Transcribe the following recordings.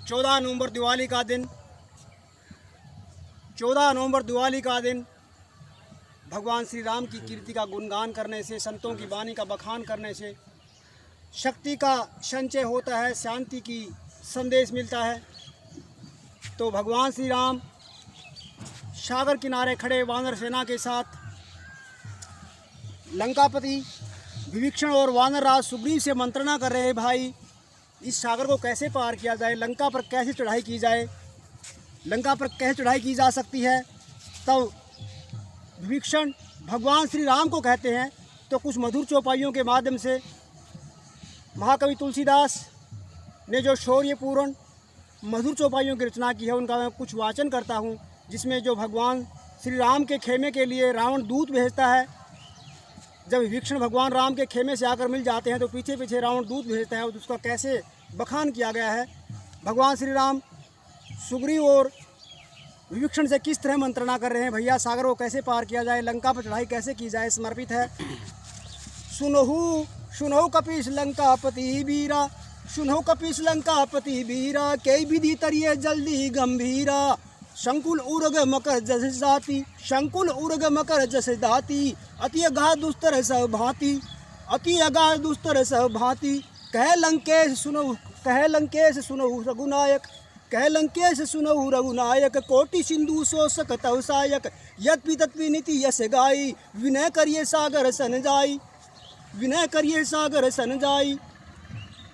14 नवंबर दिवाली का दिन 14 नवंबर दिवाली का दिन भगवान श्री राम की कीर्ति का गुणगान करने से, संतों की वाणी का बखान करने से शक्ति का संचय होता है, शांति की संदेश मिलता है। तो भगवान श्री राम सागर किनारे खड़े वानर सेना के साथ लंकापति विभीषण और वानर राज सुग्रीव से मंत्रणा कर रहे हैं, भाई इस सागर को कैसे पार किया जाए, लंका पर कैसे चढ़ाई की जाए, लंका पर कैसे चढ़ाई की जा सकती है। तब विभीषण भगवान श्री राम को कहते हैं। तो कुछ मधुर चौपाइयों के माध्यम से महाकवि तुलसीदास ने जो शौर्यपूर्ण मधुर चौपाइयों की रचना की है, उनका मैं कुछ वाचन करता हूँ, जिसमें जो भगवान श्री राम के खेमे के लिए रावण दूत भेजता है। जब विभीषण भगवान राम के खेमे से आकर मिल जाते हैं तो पीछे पीछे रावण दूत भेजता है और उसका कैसे बखान किया गया है। भगवान श्री राम सुग्रीव और विभीषण से किस तरह मंत्रणा कर रहे हैं, भैया सागर को कैसे पार किया जाए, लंका पर चढ़ाई कैसे की जाए, समर्पित है। सुनहु सुनहु कपीस लंकापति बीरा, सुनहु कपीस लंकापति बीरा, कई विधि तरिये जल्दी गंभीरा। शंकुल उर्ग मकर जस जाति, शंकुल उर्ग मकर जस दाति, अति अगाध दुस्तर सब भांति, अति अगाध दुस्तर सब भांति। कह लंकेश सुनहु रघुनायक, कह लंकेश सुनहु रघुनायक, कोटि सिंधु शोषक तव सायक, यत्पि तत्पि नीति यश गाई, विनय करिए सागर सन जाई, विनय करिए सागर सन जाई।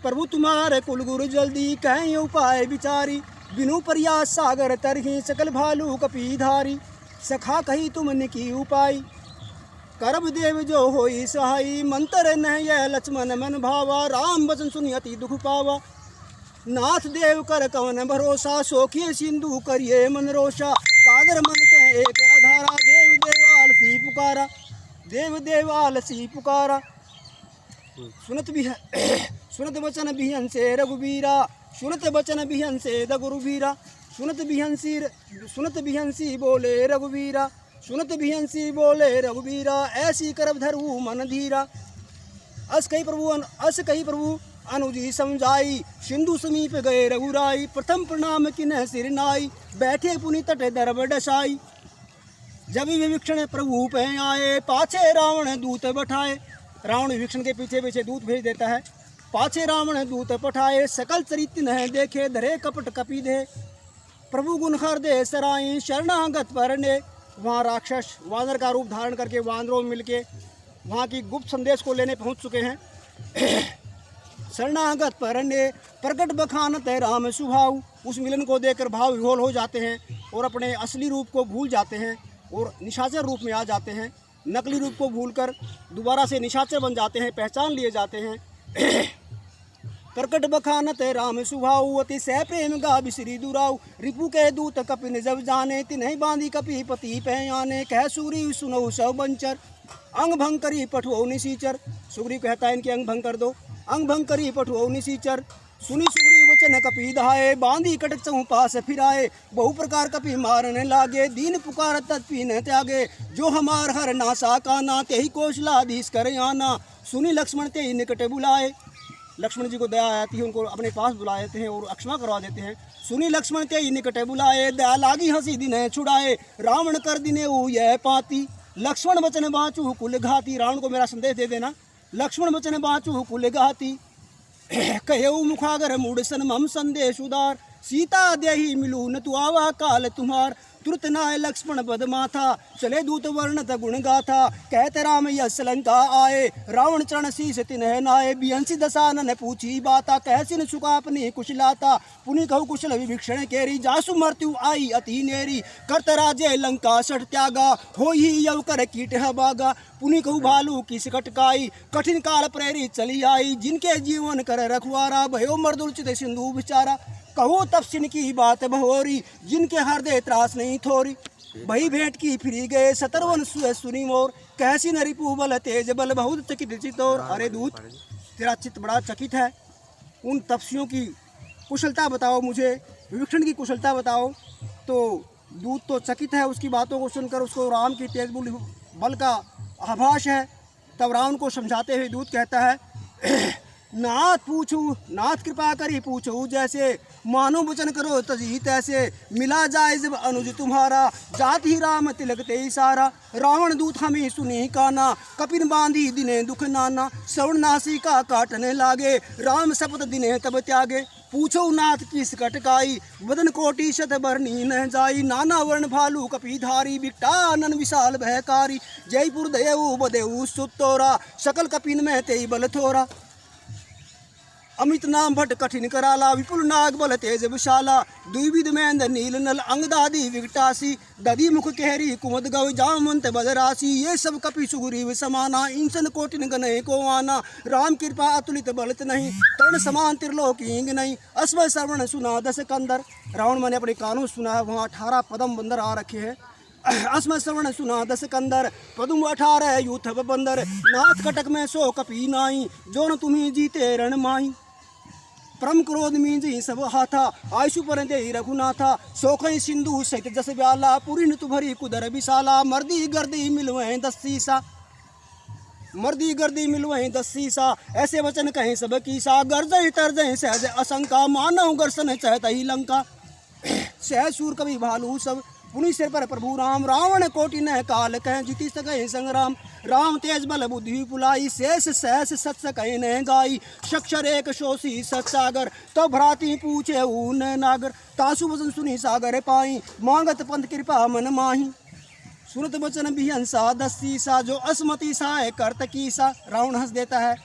प्रभु तुम्हारे कुल गुरु जल्दी, कहें उपाय विचारी, बिनु प्रयास सागर तरही, सकल भालू कपीधारी। सखा कही तुमने की उपाय, करब देव जो होई सहाई, मंत्र न यह लक्ष्मण मन भावा, राम वचन सुनि अति दुख पावा। नाथ देव कर कवन भरोसा, सोखिए सिंधु करिए मन रोषा। कादर मन कह एक आधारा, देव देवाल सी पुकारा, देव देवाल सी पुकारा। सुनत वचन बिहन से रघुबीरा, सुनत वचन बिहन से रघुबीरा। सुनत बिहंसी बोले रघुबीरा, सुनत बिहंसी बोले रघुबीरा। ऐसी करब धरऊ मन धीरा, अस कही प्रभु अनुजी समझाई, सिंधु समीप गए रघुराई। प्रथम प्रणाम किन्ह सिर नाई, बैठे पुनि तट दरब डसाई। जब विभीषण प्रभु पे आए, पाछे रावण दूत बैठाए। रावण विभीषण के पीछे पीछे दूत भेज देता है। पाछे रावण दूत पठाए, सकल चरित न देखे, धरे कपट कपी दे। प्रभु गुण हृदय सराई, शरणागत परने। वहाँ राक्षस वानर का रूप धारण करके वानरों में मिलके वहाँ की गुप्त संदेश को लेने पहुँच चुके हैं। शरणागत परने प्रकट बखानत है राम सुभाव। उस मिलन को देखकर भाव विभोर हो जाते हैं और अपने असली रूप को भूल जाते हैं और निशाचर रूप में आ जाते हैं। नकली रूप को भूलकर दोबारा से निशाचर बन जाते हैं, पहचान लिए जाते हैं। प्रकट बखानत है राम सुभाऊ, अति सह प्रेम गा बिसरी दुराऊ। रिपु के दूत कपिन जब जाने, तिन्हि बांधी कपि पति पहयाने। कह सूरी सुनहु सब बंचर, अंग भंग करी पठुओ निसीचर। सुग्रीव कहता है इनके अंग भंग कर दो, अंग भंग करी पठुओ निसीचर। सुनी सुग्रीव वचन कपि धाये, बांधी कटक चहु पास फिराए। बहु प्रकार कपि मारने लागे, दीन पुकार तत्पि न त्यागे। जो हमार हर नासा काना, तेहि कौशलाधीश कर आना। सुनी लक्ष्मण ते निकट बुलाए, लक्ष्मण जी को दया आती है, उनको अपने पास बुला देते हैं और अक्षमा करवा देते हैं। सुनी लक्ष्मण ते निकट बुलाए, दया लागी हंसी दिन छुड़ाए। रावण कर दिने ऊ यह पाती, लक्ष्मण वचन बाँचू कुल घाती। रावण को मेरा संदेश दे देना, लक्ष्मण वचन बाँचू कुल घाती। कहेऊ मुखागर मूड सन मम संदेश उदार, सीता देही मिलू न तु आवा काल तुम्हार। तुरत नाय लक्ष्मण पद माथा, चले दूत वर्णत गुण गाथा। कहते राम यस लंका आए, रावण चरण शीस तिन्ह नाये। बिहंसी दसानन पूछी बाता, कहसिन सुकापनी कुशलाता। पुनि कहु कुशल विभीषण केरी, जासु मृत्यु आई अति नेरी। करत राजे लंका सठ त्यागा, होई यव कर कीट बागा। पुनि कहु भालू किस कटकाई, कठिन काल प्रेरी चली आई। जिनके जीवन कर रखवारा, भयो मर्दुलचित सिंधु बिचारा। कहूँ तपसिन की बात बहोरी, जिनके हृदय त्रास नहीं थोरी। भई भेंट की फिरी गए, सतरवन सुनी मोर। कैसी न रिपु बल तेज बल, बहुत चकित चितौर। अरे दूत, तेरा चित्त बड़ा चकित है, उन तपस्वियों की कुशलता बताओ मुझे, विभीषण की कुशलता बताओ। तो दूत तो चकित है, उसकी बातों को सुनकर उसको राम की तेज बल का आभास है। तब रावण को समझाते हुए दूत कहता है नाथ कृपा करी पूछू जैसे, मानो वचन करो तजी तैसे, मिला जाए जब अनुज तुम्हारा, जात ही राम तिलक ते सारा। रावण दूत हमें सुनी काना, कपिन बांधी दिने दुख नाना, श्रवण नासी का काटने लागे, राम शपथ दिने तब त्यागे। पूछो नाथ किस कटकाई, वदन कोटि शत बरनी न जाई, नाना वर्ण भालू कपीधारी, बिकटानन विशाल भयकारी। जयपुर दयऊ बदेऊ सुतोरा, सकल कपिन में तेई बल थोरा। अमित नाम भट्ट कठिन कराला, विपुल नाग बल तेज विशाला, द्विविध महेंद्र नील नल अंगदादी विकटासी, दधी मुख केहरी कुमद गव जामवंत बदरासी। ये सब कपि सुग्रीव समाना, इंसन कोटिन गनय को आना, राम कृपा अतुलित बलत नहीं, तरण समान त्रिलोकी नहीं। अस्व श्रवण सुना दस कंदर, रावण मैंने अपने कानों सुना है, वहाँ 18 पदम बंदर आ रखे हैं। अस्म श्रवण सुना दस कंदर, पदुम 18 यूथ बंदर, नाथ कटक में सो कपी नाई, जो न तुम्हें जीते रण माई। परम क्रोध मींजी सब हाथा, आयु पर दे रघुनाथा, सोखई सिंधु सहित जस ब्याला, पुरी तु भरी कुदर विशाला। मर्दी गर्दी मिलवें 10 सीसा, मर्दी गर्दी मिलवें 10 सीसा, ऐसे वचन कहें सब कीसा, गर्जय तरजय सहज असंका, मानव गर्सन चहत ही लंका। सहज सूर कवि भालू सब, पुनि सिर पर प्रभु राम, रावण कोटि न काल कह, जीति सकै संग्राम। राम तेज बल बुद्धि पुलाई, शेष सहस सत सकै न गाई, शक्षर एक शोषी सत सागर, तो भ्राति पूछे ऊन नागर। तासु वचन सुनी सागर पाई, मांगत पंथ कृपा मन माही, सुनत वचन बिहंसा 10 सीसा, जो असमति साय करत कीसा। रावण हंस देता है,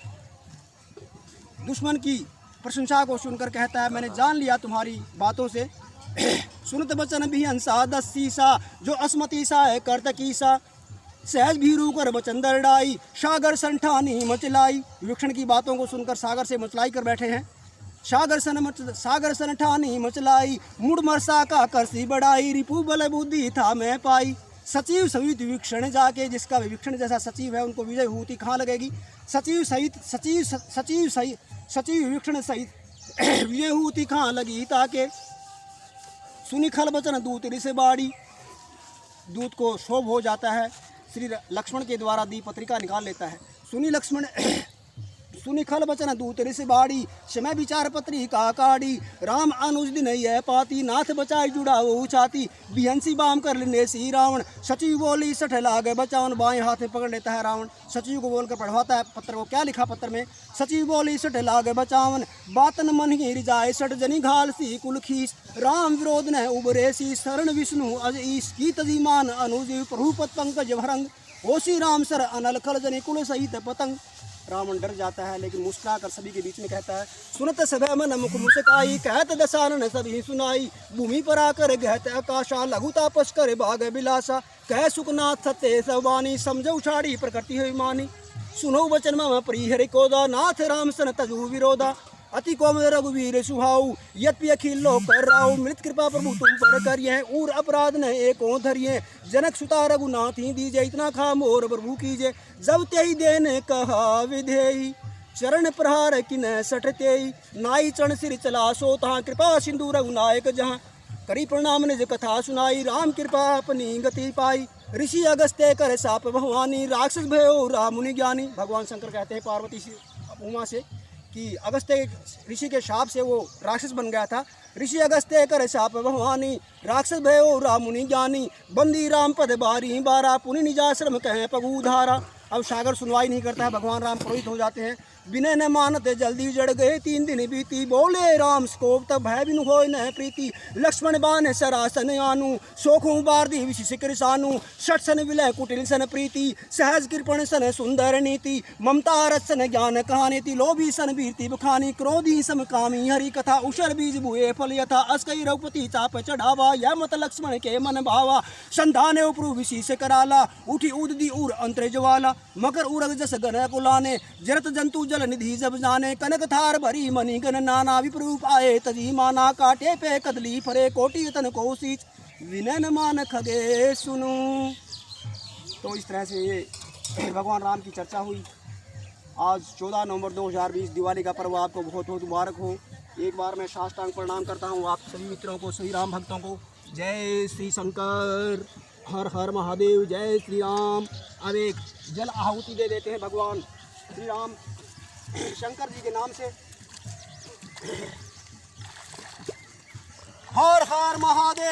दुश्मन की प्रशंसा को सुनकर कहता है, मैंने जान लिया तुम्हारी बातों से। सुनत वचन बिहंसा 10 सीसा, जो असमति साय करत कीसा, सहज भीरू कर वचन दरड़ाई, सागर संठानी मचलाई। विभीषण की बातों को सुनकर सागर से मचलाई कर बैठे हैं। सागर संठानी मचलाई, मुड़ मरसा का करसी बढ़ाई, रिपु बल बुद्धि था मैं पाई। सचिव सहित विभीषण जाके, जिसका विभीषण जैसा सचिव है उनको विजय होती कहाँ लगेगी। सचिव विभीषण सहित विजय होती कहाँ लगी ताके, सुनी खल वचन दूत ऋष बाड़ी। दूत को शोभ हो जाता है, श्री लक्ष्मण के द्वारा दी पत्रिका निकाल लेता है। सुनी खल वचन दूत ऋष बाड़ी, समय विचार पत्रिका काड़ी, राम अनुज दिन यह पाती, नाथ बचाई जुड़ा वो छाती। बिहंसी बाम कर लेने सी रावण, सचिव बोली सठ लागे बचावन, बाएं हाथ में पकड़ लेता है रावण। सचिव को बोलकर पढ़वाता है पत्र को, क्या लिखा पत्र में। सचिव बोली सठ लागे बचावन, बातन मन ही रिजाए सठ, जनी घाल सी कुल खीस, राम विरोध न उबरे सी, शरण विष्णु अज ईस, की तजीमान अनुज प्रभुपत पंकज भरंग, ओसी राम सर अनल खल जनी कुल सहित पतंग। रावण डर जाता है, लेकिन मुस्कुराकर सभी के बीच में कहता है, सुनत सभय मन मुख मुस्काई, कहत दशानन सभी सुनाई, भूमि पर आकर गहत आकाशा, लघु तापस कर भाग बिलासा, कह सुखनाथ सत्य सवानी, समझौ छाड़ी प्रकृति हुई मानी। सुनो वचन मम प्रिय हरि कोदा, नाथ राम सन तजु विरोधा, अति कोमल रघुवीर सुहाऊ, यद्यपि अखिल लोक कर राऊ, मृत कृपा प्रभु तुम पर करिए, और अपराध न एको धरिए, जनक सुता रघुनाथ ही दीजे, इतना खा मोर प्रभु कीजे, जब त्यही देने कहा विधेयी, चरण प्रहार किन सटतेई, नाई चरण सिर चला सो तहाँ, कृपा सिंधु रघुनायक जहाँ, करी प्रणाम निज कथा सुनाई, राम कृपा अपनी गति पाई, ऋषि अगस्त्य कर साप भवानी, राक्षस भयो राम मुनि ज्ञानी। भगवान शंकर कहते हैं पार्वती से उमा से कि अगस्त्य ऋषि के शाप से वो राक्षस बन गया था। ऋषि अगस्त्य कर शाप भवानी, राक्षस भयो राम मुनि ज्ञानी, बंदी राम पद बारी बारा, पुनि निजाश्रम कहें पगु धारा। अब सागर सुनवाई नहीं करता है, भगवान राम क्रोधित हो जाते हैं, विनय न मानते जल्दी जड़ गए, 3 दिन बीती, बोले राम स्कोप तब भय बिनु होय न प्रीति, लक्ष्मण बान सरासन आनु, सोखों बारदी विशिष कृसानु, षट सन विलय कुटिल सन प्रीति, सहज कृपण सन सुंदर नीति, ममता रस सन ज्ञान कहानीति, लोभी सन वीरति बखानी, क्रोधी सम कामी हरि कथा, उषर बीज बुए फल यथा, अस्कई रघुपति चाप चढ़ावा, यह मत लक्ष्मण के मन भावा, संधाने उपरु विशेष कराला, उठी उददी उर अंतर ज्वाला, मकर उरग जस गण कुलाने, जरत जंतु जल निधि जब जाने, कनक थार भरी मणि गण नाना, विप्ररूप आए तजी माना, काटे पे कदली फरे कोटि तन को सींच, विनय न मान खगे सुनु। तो इस तरह से ये भगवान राम की चर्चा हुई। आज 14 नवंबर 2020 दिवाली का पर्व आपको बहुत बहुत मुबारक हो। एक बार मैं साष्टांग प्रणाम करता हूँ आप सभी मित्रों को, सभी राम भक्तों को। जय श्री शंकर, हर हर महादेव, जय श्री राम। अब एक जल आहुति दे देते हैं भगवान श्री राम शंकर जी के नाम से। हर हर महादेव।